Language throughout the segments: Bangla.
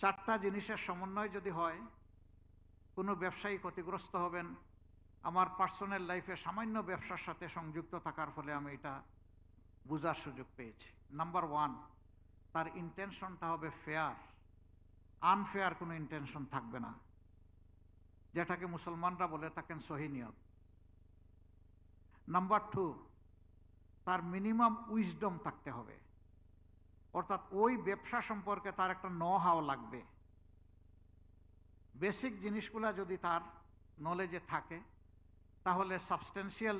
চারটা জিনিসের সমন্বয় যদি হয়, কোনো ব্যবসায়ী ক্ষতিগ্রস্ত হবেন। আমার পার্সোনাল লাইফে সামান্য ব্যবসার সাথে সংযুক্ত থাকার ফলে আমি এটা বোঝার সুযোগ পেয়েছি। নাম্বার ওয়ান, তার ইন্টেনশনটা হবে ফেয়ার, আনফেয়ার কোনো ইন্টেনশন থাকবে না, যেটাকে মুসলমানরা বলে থাকেন সহি নিয়ত। নাম্বার টু, তার মিনিমাম উইজডম থাকতে হবে, অর্থাৎ ওই ব্যবসা সম্পর্কে তার একটা নো হাও লাগবে। বেসিক জিনিসগুলা যদি তার নলেজে থাকে তাহলে সাবস্টেন্সিয়াল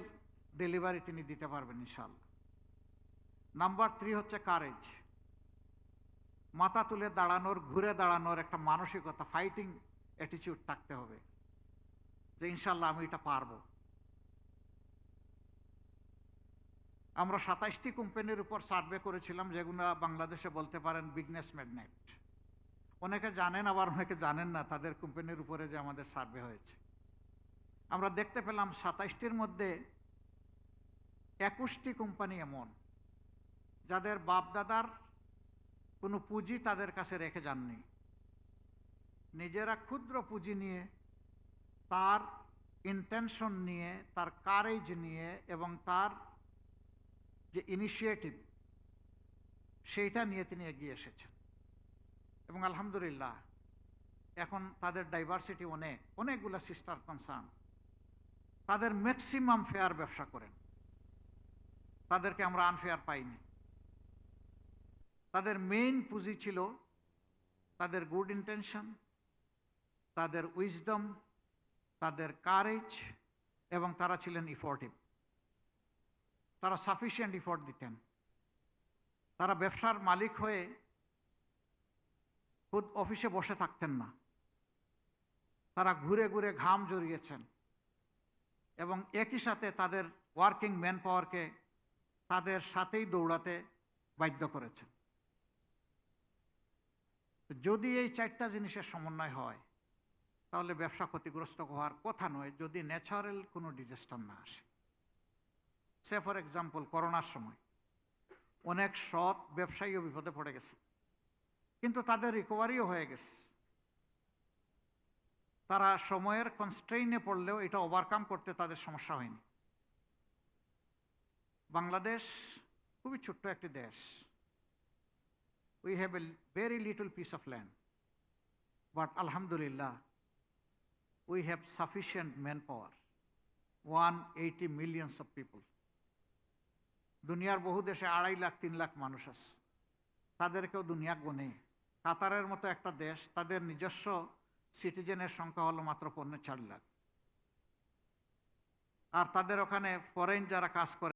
ডেলিভারি তিনি দিতে পারবেন ইনশাআল্লাহ। নাম্বার থ্রি হচ্ছে কারেজ, মাথা তুলে দাঁড়ানোর, ঘুরে দাঁড়ানোর একটা মানসিকতা, ফাইটিং অ্যাটিটিউড থাকতে হবে যে ইনশাআল্লাহ আমি এটা পারবো। আমরা 27টি কোম্পানির উপর সার্ভে করেছিলাম, যেগুলো বাংলাদেশে বলতে পারেন বিজনেস ম্যাগনেট। অনেকে জানেন, আবার অনেকে জানেন না তাদের কোম্পানির উপরে যে আমাদের সার্ভে হয়েছে। আমরা দেখতে পেলাম 27টির মধ্যে 21টি কোম্পানি এমন যাদের বাপদাদার কোনো পুঁজি তাদের কাছে রেখে যাননি, নিজেরা ক্ষুদ্র পুঁজি নিয়ে, তার ইন্টেনশন নিয়ে, তার কারেজ নিয়ে এবং তার যে ইনিশিয়েটিভ সেইটা নিয়ে তিনি এগিয়ে এসেছেন। এবং আলহামদুলিল্লাহ এখন তাদের ডাইভার্সিটি অনেকগুলো সিস্টার কনসার্ন, তাদের ম্যাক্সিমাম ফেয়ার ব্যবসা করেন, তাদেরকে আমরা আনফেয়ার পাইনি। তাদের মেইন পুঁজি ছিল তাদের গুড ইন্টেনশন, তাদের উইজডম, তাদের কারেজ, এবং তারা ছিলেন ইফোর্টিভ। তারা সাফিসিয়েন্ট ইফোর্ট দিতেন। তারা ব্যবসার মালিক হয়ে খুদ অফিসে বসে থাকতেন না, তারা ঘুরে ঘুরে ঘাম জড়িয়েছেন এবং একই সাথে তাদের ওয়ার্কিং ম্যান পাওয়ারকে তাদের সাথেই দৌড়াতে বাধ্য করেছেন। যদি এই চারটা জিনিসের সমন্বয় হয় তাহলে ব্যবসা ক্ষতিগ্রস্ত হওয়ার কথা নয়, যদি ন্যাচারাল কোনো ডিজাস্টার না আসে। সে ফর এক্সাম্পল, করোনার সময় অনেক সৎ ব্যবসায়ীও বিপদে পড়ে গেছে, কিন্তু তাদের রিকভারিও হয়ে গেছে। তারা সময়ের কনস্ট্রেইনে পড়লেও এটা ওভারকাম করতে তাদের সমস্যা হয়নি। বাংলাদেশ খুবই ছোট্ট একটি দেশ। We have a very little piece of land, but আলহামদুলিল্লাহ we have sufficient man power, 180 millions of people. দুনিয়ার বহু দেশে 2.5 লাখ 3 লাখ মানুষ আছে, তাদেরকেও দুনিয়া গোনে। কাতারের মতো একটা দেশ, তাদের নিজস্ব সিটিজেনের সংখ্যা হলো মাত্র 4 লাখ, আর তাদের ওখানে ফরেন যারা কাজ করে